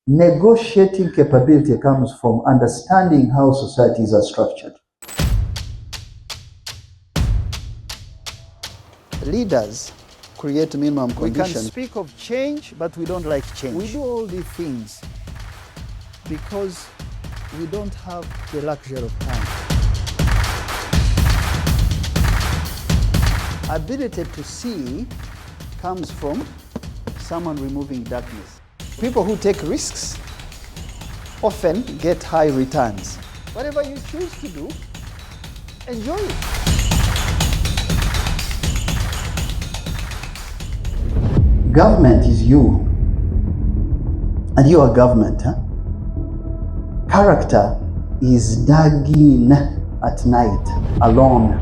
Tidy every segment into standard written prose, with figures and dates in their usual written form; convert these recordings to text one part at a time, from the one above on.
Negotiating capability comes from understanding how societies are structured. Leaders create minimum conditions. We can speak of change, but we don't like change. We do all these things because we don't have the luxury of time. Ability to see comes from someone removing darkness. People who take risks often get high returns. Whatever you choose to do, enjoy it. Government is you, and you are government. Character is dug in at night, alone.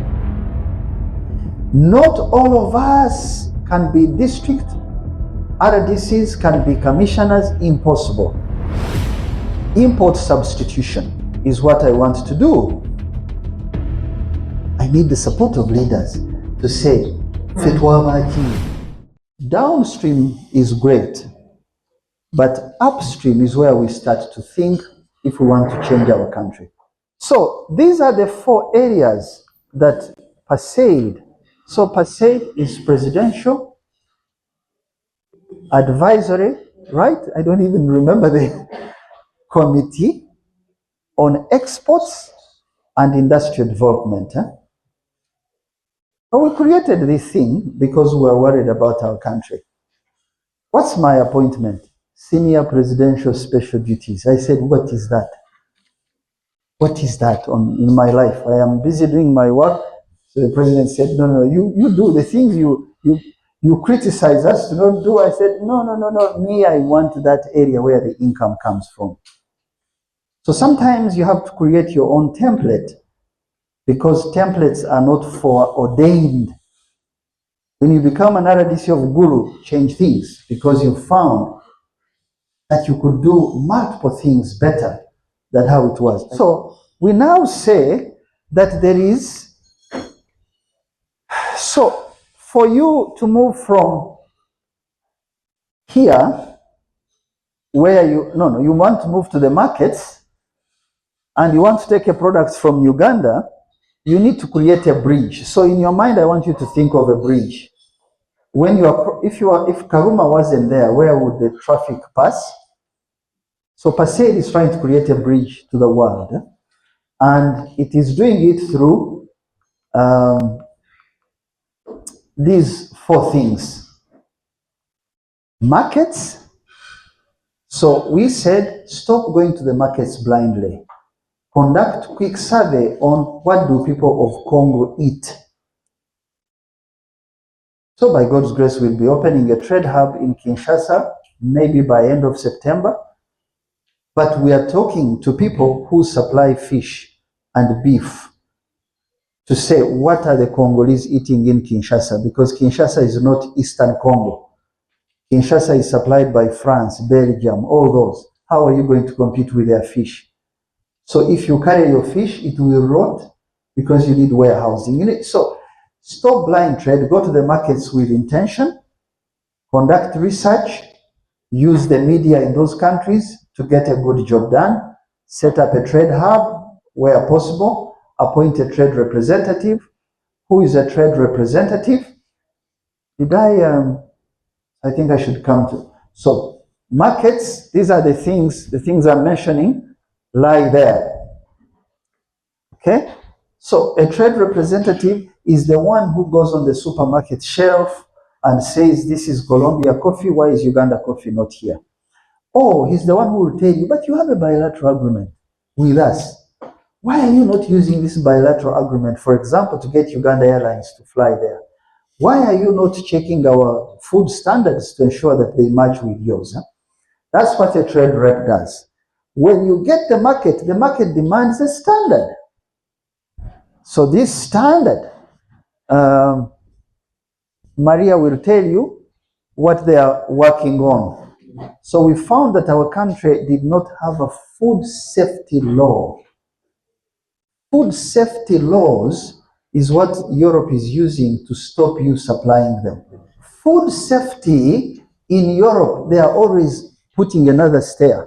Not all of us can be district, RDCs can be commissioners, impossible. Import substitution is what I want to do. I need the support of leaders to say, downstream is great, but upstream is where we start to think if we want to change our country. So these are the 4 areas that PASAID. So PASAID is presidential, advisory, right? I don't even remember the committee on exports and industrial development. But we created this thing because we were worried about our country. What's my appointment? Senior Presidential Special Duties. I said, what is that? What is that in my life? I am busy doing my work. So the president said, no, you do the things you criticize us to not do. I said, no, me, I want that area where the income comes from. So sometimes you have to create your own template because templates are not foreordained. When you become an RDC of Guru, change things because you found that you could do multiple things better than how it was. So we now say that there is, so for you to move from here, where you want to move to the markets and you want to take a product from Uganda, you need to create a bridge. So in your mind, I want you to think of a bridge. When if Karuma wasn't there, where would the traffic pass? So PASAID is trying to create a bridge to the world, and it is doing it through these 4 things. Markets. So we said, stop going to the markets blindly. Conduct quick survey on what do people of Congo eat. So by God's grace, we'll be opening a trade hub in Kinshasa, maybe by end of September. But we are talking to people who supply fish and beef to say, what are the Congolese eating in Kinshasa? Because Kinshasa is not Eastern Congo. Kinshasa is supplied by France, Belgium, all those. How are you going to compete with their fish? So if you carry your fish, it will rot because you need warehousing. So stop blind trade, go to the markets with intention, conduct research, use the media in those countries to get a good job done, set up a trade hub where possible, appoint a trade representative. Who is a trade representative? I think I should come to. So markets, these are the things I'm mentioning lie there. Okay? So a trade representative is the one who goes on the supermarket shelf and says, this is Colombia coffee, why is Uganda coffee not here? Or he's the one who will tell you, but you have a bilateral agreement with us. Why are you not using this bilateral agreement, for example, to get Uganda Airlines to fly there? Why are you not checking our food standards to ensure that they match with yours? That's what a trade rep does. When you get the market demands a standard. So this standard, Maria will tell you what they are working on. So we found that our country did not have a food safety law. Food safety laws is what Europe is using to stop you supplying them. Food safety in Europe, they are always putting another stair.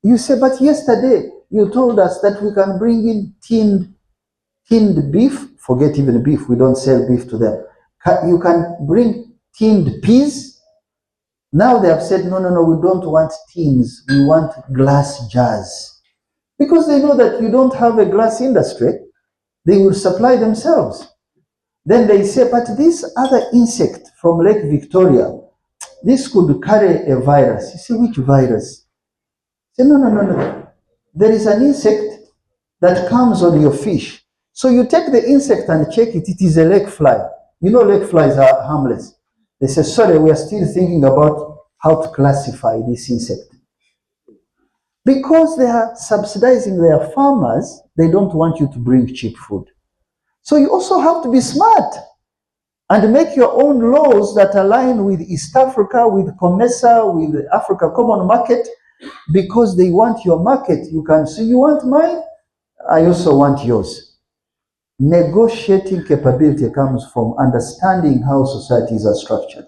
You say, but yesterday you told us that we can bring in tinned beef. Forget even beef, we don't sell beef to them. You can bring tinned peas. Now they have said, no, we don't want tins, we want glass jars. Because they know that you don't have a glass industry, they will supply themselves. Then they say, but this other insect from Lake Victoria, this could carry a virus. You say, which virus? Say, no. There is an insect that comes on your fish. So you take the insect and check it, it is a lake fly. You know lake flies are harmless. They say, sorry, we are still thinking about how to classify this insect. Because they are subsidizing their farmers, they don't want you to bring cheap food. So you also have to be smart and make your own laws that align with East Africa, with COMESA, with Africa Common Market, because they want your market. You can say, you want mine, I also want yours. Negotiating capability comes from understanding how societies are structured.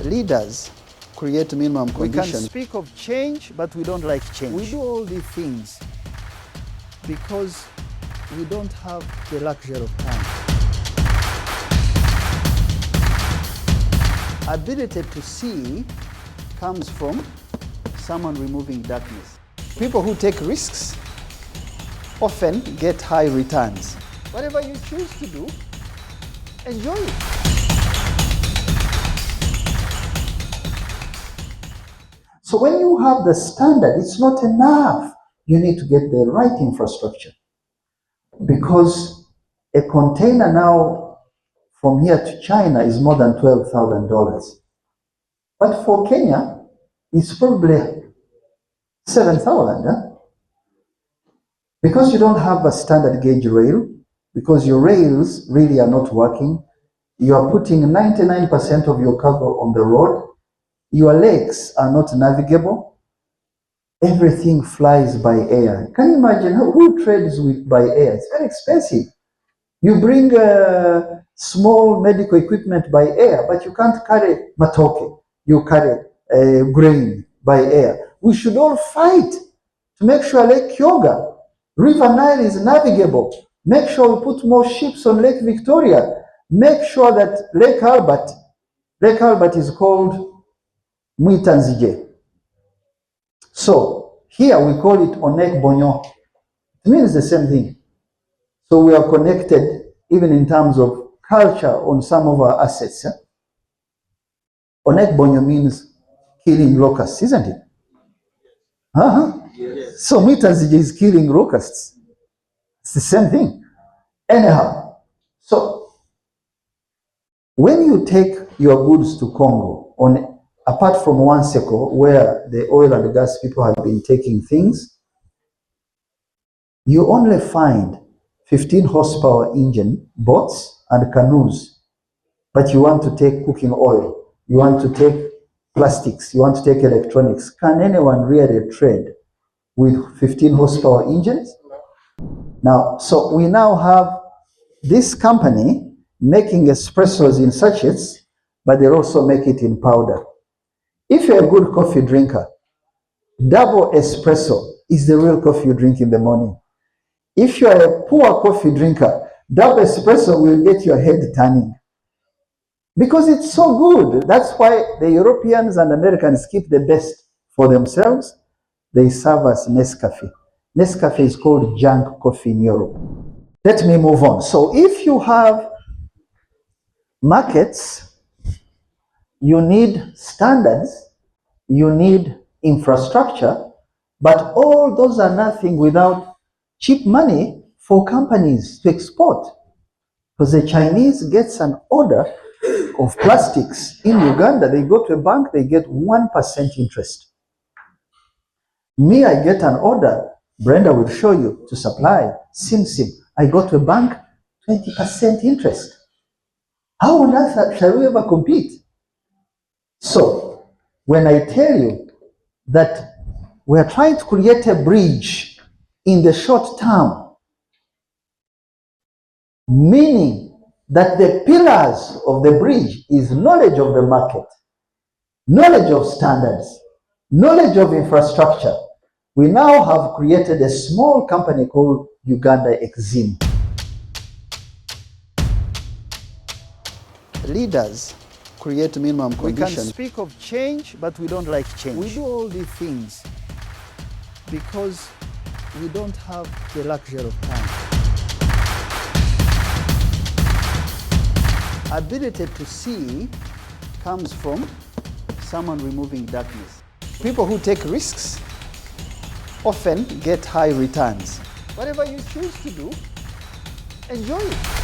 Leaders create minimum conditions. We can speak of change, but we don't like change. We do all these things because we don't have the luxury of time. Ability to see comes from someone removing darkness. People who take risks often get high returns. Whatever you choose to do, enjoy it. So when you have the standard, it's not enough. You need to get the right infrastructure. Because a container now from here to China is more than $12,000. But for Kenya, it's probably 7,000. Because you don't have a standard gauge rail, because your rails really are not working, you are putting 99% of your cargo on the road, your lakes are not navigable, everything flies by air. Can you imagine who trades by air? It's very expensive. You bring small medical equipment by air, but you can't carry matoke, you carry grain by air. We should all fight to make sure Lake Kyoga, River Nile is navigable. Make sure we put more ships on Lake Victoria. Make sure that Lake Albert is called Mwitanzije. So here we call it Onek Bonyo. It means the same thing. So we are connected even in terms of culture on some of our assets. Onek Bonyo means killing locusts, isn't it? Yes. So Mwitanzije is killing locusts. It's the same thing. Anyhow, so when you take your goods to Congo, apart from one sector where the oil and gas people have been taking things, you only find 15 horsepower engine boats and canoes. But you want to take cooking oil, you want to take plastics, you want to take electronics. Can anyone really trade with 15 horsepower engines? Now, so we now have this company making espressos in sachets, but they also make it in powder. If you're a good coffee drinker, double espresso is the real coffee you drink in the morning. If you're a poor coffee drinker, double espresso will get your head turning. Because it's so good. That's why the Europeans and Americans keep the best for themselves. They serve us Nescafe. Nescafe is called junk coffee in Europe. Let me move on. So if you have markets, you need standards, you need infrastructure, but all those are nothing without cheap money for companies to export. Because the Chinese gets an order of plastics in Uganda, they go to a bank, they get 1% interest. Me, I get an order, Brenda will show you, to supply Sim. I go to a bank, 20% interest. How on earth shall we ever compete? So, when I tell you that we are trying to create a bridge in the short term, meaning that the pillars of the bridge is knowledge of the market, knowledge of standards, knowledge of infrastructure. We now have created a small company called Uganda Exim. Leaders create minimum conditions. We can speak of change, but we don't like change. We do all these things because we don't have the luxury of time. Ability to see comes from someone removing darkness. People who take risks often get high returns. Whatever you choose to do, enjoy it.